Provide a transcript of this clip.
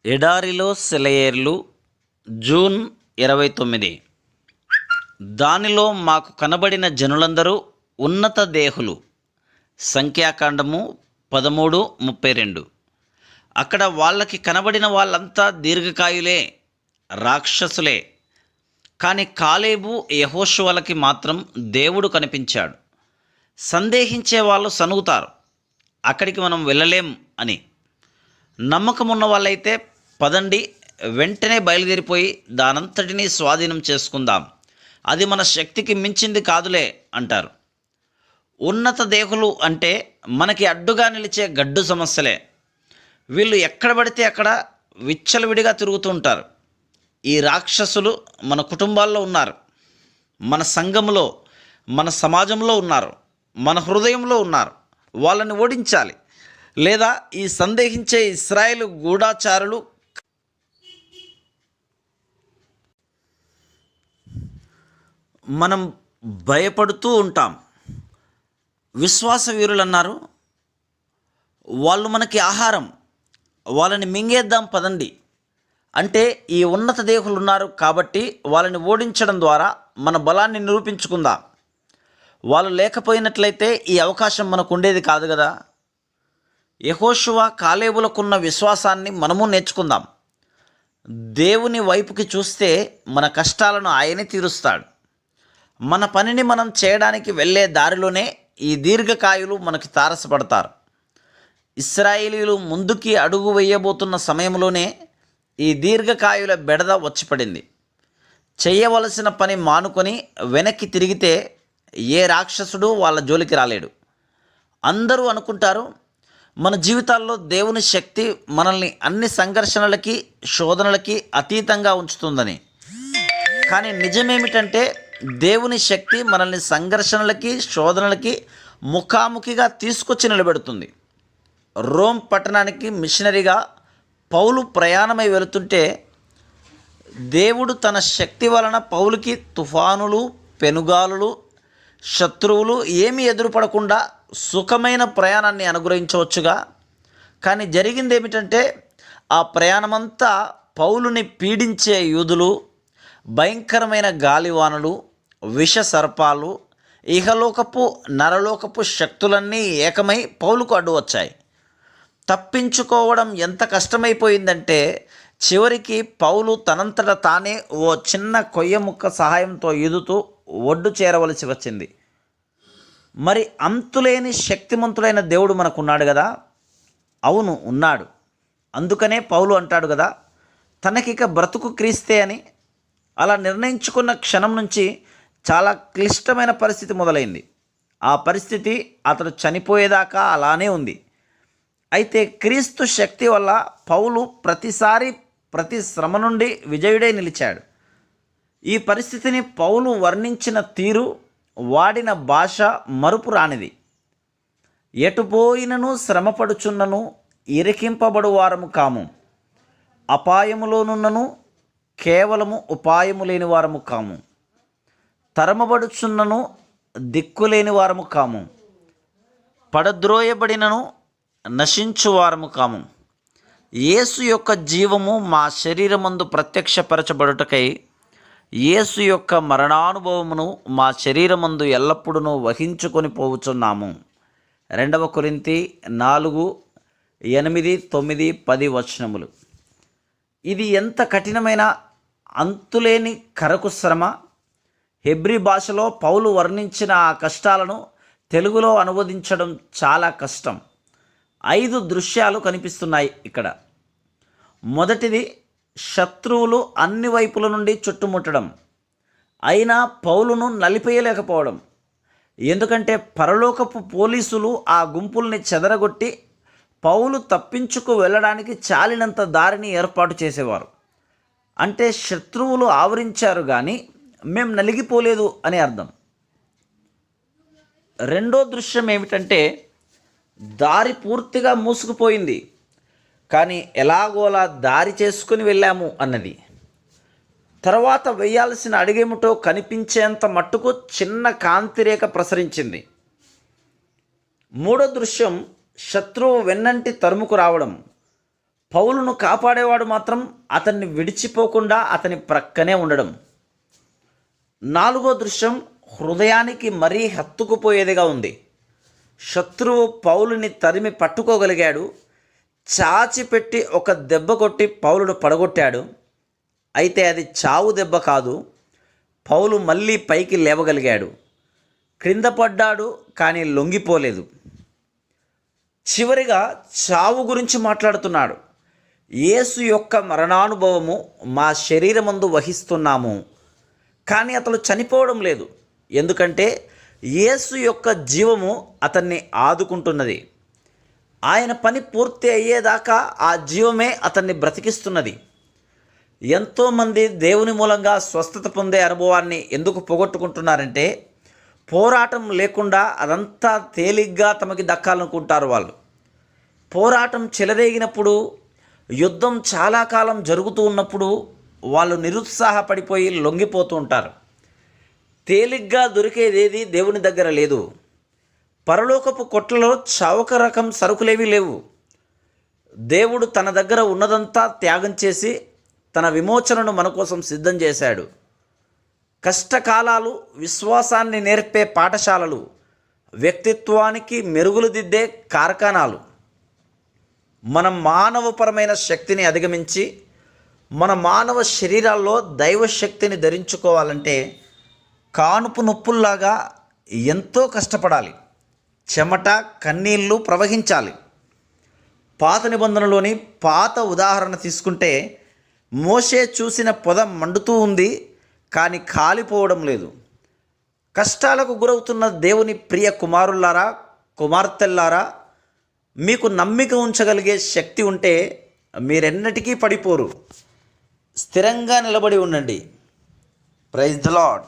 ఎడారిలో సెలయేర్లు జూన్ 29. దానిలో మాకు కనబడిన జనులందరూ ఉన్నత దేహులు. సంఖ్యాకాండము 13:32. అక్కడ వాళ్ళకి కనబడిన వాళ్ళంతా దీర్ఘకాయులే, రాక్షసులే. కానీ కాలేబు యెహోషువలకి మాత్రం దేవుడు కనిపించాడు. సందేహించే వాళ్ళు సనుగుతారు, అక్కడికి మనం వెళ్ళలేం అని. నమ్మకం ఉన్న వాళ్ళైతే పదండి, వెంటనే బయలుదేరిపోయి దానంతటినీ స్వాధీనం చేసుకుందాం, అది మన శక్తికి మించింది కాదులే అంటారు. ఉన్నత దేహులు అంటే మనకి అడ్డుగా నిలిచే గడ్డు సమస్యలే. వీళ్ళు ఎక్కడ పడితే అక్కడ విచ్చలవిడిగా తిరుగుతూ ఉంటారు. ఈ రాక్షసులు మన కుటుంబాల్లో ఉన్నారు, మన సంఘంలో, మన సమాజంలో ఉన్నారు, మన హృదయంలో ఉన్నారు. వాళ్ళని ఓడించాలి. లేదా ఈ సందేహించే ఇశ్రాయేలు గూఢాచారులు మనం భయపడుతూ ఉంటాం. విశ్వాస వీరులు అన్నారు, వాళ్ళు మనకి ఆహారం, వాళ్ళని మింగేద్దాం పదండి అంటే ఈ ఉన్నత దేహులు ఉన్నారు కాబట్టి వాళ్ళని ఓడించడం ద్వారా మన బలాన్ని నిరూపించుకుందాం. వాళ్ళు లేకపోయినట్లయితే ఈ అవకాశం మనకు ఉండేది కాదు కదా. యెహోషువ కాలేబులకున్న విశ్వాసాన్ని మనము నేర్చుకుందాం. దేవుని వైపుకి చూస్తే మన కష్టాలను ఆయనే తీరుస్తాడు. మన పనిని మనం చేయడానికి వెళ్ళే దారిలోనే ఈ దీర్ఘకాయులు మనకి తారసపడతారు. ఇశ్రాయేలీయులు ముందుకి అడుగు వేయబోతున్న సమయంలోనే ఈ దీర్ఘకాయుల బెడద వచ్చిపడింది. చేయవలసిన పని మానుకొని వెనక్కి తిరిగితే ఏ రాక్షసుడు వాళ్ళ జోలికి రాలేడు. అందరూ అనుకుంటారు మన జీవితాల్లో దేవుని శక్తి మనల్ని అన్ని సంఘర్షణలకి, శోధనలకి అతీతంగా ఉంచుతుందని. కానీ నిజమేమిటంటే దేవుని శక్తి మనల్ని సంఘర్షణలకి, శోధనలకి ముఖాముఖిగా తీసుకొచ్చి నిలబెడుతుంది. రోమ్ పట్టణానికి మిషనరీగా పౌలు ప్రయాణమై వెళుతుంటే దేవుడు తన శక్తి వలన పౌలుకి తుఫానులు, పెనుగాలులు, శత్రువులు ఏమీ ఎదురుపడకుండా సుఖమైన ప్రయాణాన్ని అనుగ్రహించవచ్చుగా. కానీ జరిగింది ఏమిటంటే ఆ ప్రయాణమంతా పౌలుని పీడించే యూదులు, భయంకరమైన గాలివానలు, విష సర్పాలు, ఇహలోకపు నరలోకపు శక్తులన్నీ ఏకమై పౌలుకు అడ్డు వచ్చాయి. తప్పించుకోవడం ఎంత కష్టమైపోయిందంటే చివరికి పౌలు తనంతట తానే ఓ చిన్న కొయ్య ముక్క సహాయంతో ఈదుతూ ఒడ్డు చేరవలసి వచ్చింది. మరి అంతులేని శక్తిమంతుడైన దేవుడు మనకున్నాడు కదా. అవును, ఉన్నాడు. అందుకనే పౌలు అంటాడు కదా, తనకిక బ్రతుకు క్రీస్తే అని. అలా నిర్ణయించుకున్న క్షణం నుంచి చాలా క్లిష్టమైన పరిస్థితి మొదలైంది. ఆ పరిస్థితి అతడు చనిపోయేదాకా అలానే ఉంది. అయితే క్రీస్తు శక్తి వల్ల పౌలు ప్రతిసారి ప్రతి శ్రమ నుండి విజయుడై నిలిచాడు. ఈ పరిస్థితిని పౌలు వర్ణించిన తీరు, వాడిన భాష మరుపు రానిది. ఎటుపోయినను శ్రమపడుచున్నను ఇరికింపబడు వారము కాము, అపాయములోనున్నను కేవలము ఉపాయము లేని వారము కాము, తరమబడుచున్నను దిక్కులేని వారము కాము, పడద్రోయబడినను నశించువారము కాము. యేసు యొక్క జీవము మా శరీరమందు ప్రత్యక్షపరచబడుటకై యేసు యొక్క మరణానుభవమును మా శరీరమందు ఎల్లప్పుడూ వహించుకొని పోవుచున్నాము. 2 కొరింథీ 4:8, 9, 10 వచనములు. ఇది ఎంత కఠినమైన అంతులేని కరకు శ్రమ. హెబ్రీ భాషలో పౌలు వర్ణించిన ఆ కష్టాలను తెలుగులో అనువదించడం చాలా కష్టం. 5 దృశ్యాలు కనిపిస్తున్నాయి ఇక్కడ. మొదటిది, శత్రువులు అన్ని వైపుల నుండి చుట్టుముట్టడం, అయినా పౌలును నలిపేయలేకపోవడం. ఎందుకంటే పరలోకపు పోలీసులు ఆ గుంపుల్ని చెదరగొట్టి పౌలు తప్పించుకు వెళ్ళడానికి చాలినంత దారిని ఏర్పాటు చేసేవారు. అంటే శత్రువులు ఆవరించారు కానీ మేం నలిగిపోలేదు అని అర్థం. రెండో దృశ్యం ఏమిటంటే దారి పూర్తిగా మూసుకుపోయింది, కానీ ఎలాగోలా దారి చేసుకుని వెళ్ళాము అన్నది. తర్వాత వేయాల్సిన అడుగేమిటో కనిపించేంత మట్టుకు చిన్న కాంతిరేఖ ప్రసరించింది. మూడో దృశ్యం శత్రువు వెన్నంటి తరుముకు రావడం. పౌలును కాపాడేవాడు మాత్రం అతన్ని విడిచిపోకుండా అతని ప్రక్కనే ఉండడం. 4వ దృశ్యం హృదయానికి మరీ హత్తుకుపోయేదిగా ఉంది. శత్రువు పౌలుని తరిమి పట్టుకోగలిగాడు. చాచిపెట్టి ఒక దెబ్బ కొట్టి పౌలును పడగొట్టాడు. అయితే అది చావు దెబ్బ కాదు. పౌలు మళ్ళీ పైకి లేవగలిగాడు. క్రింద పడ్డాడు కానీ లొంగిపోలేదు. చివరిగా చావు గురించి మాట్లాడుతున్నాడు. యేసు యొక్క మరణానుభవము మా శరీరమందు వహిస్తున్నాము, కానీ అతడు చనిపోవడం లేదు. ఎందుకంటే యేసు యొక్క జీవము అతన్ని ఆదుకుంటున్నది. ఆయన పని పూర్తి అయ్యేదాకా ఆ జీవమే అతన్ని బ్రతికిస్తున్నది. ఎంతోమంది దేవుని మూలంగా స్వస్థత పొందే అనుభవాన్ని ఎందుకు పోగొట్టుకుంటున్నారంటే, పోరాటం లేకుండా అదంతా తేలిగ్గా తమకి దక్కాలనుకుంటారు వాళ్ళు. పోరాటం చెలరేగినప్పుడు, యుద్ధం చాలా కాలం జరుగుతూ ఉన్నప్పుడు వాళ్ళు నిరుత్సాహపడిపోయి లొంగిపోతూ ఉంటారు. తేలిగ్గా దొరికేదేది దేవుని దగ్గర లేదు. పరలోకపు కొట్లలో చౌక రకం సరుకులేవి లేవు. దేవుడు తన దగ్గర ఉన్నదంతా త్యాగం చేసి తన విమోచనను మన కోసం సిద్ధం చేశాడు. కష్టకాలాలు విశ్వాసాన్ని నేర్పే పాఠశాలలు, వ్యక్తిత్వానికి మెరుగులు దిద్దే కార్ఖానాలు. మన మానవపరమైన శక్తిని అధిగమించి మన మానవ శరీరాల్లో దైవశక్తిని ధరించుకోవాలంటే కానుపు నొప్పుల్లాగా ఎంతో కష్టపడాలి. చెమట, కన్నీళ్ళు ప్రవహించాలి. పాత నిబంధనలోని పాత ఉదాహరణ తీసుకుంటే, మోషే చూసిన పొద మండుతూ ఉంది కానీ కాలిపోవడం లేదు. కష్టాలకు గురవుతున్న దేవుని ప్రియ కుమారులారా, కుమార్తెల్లారా, మీకు నమ్మిక ఉంచగలిగే శక్తి ఉంటే మీరెన్నటికీ పడిపోరు. స్థిరంగా నిలబడి ఉండండి. Praise the lord.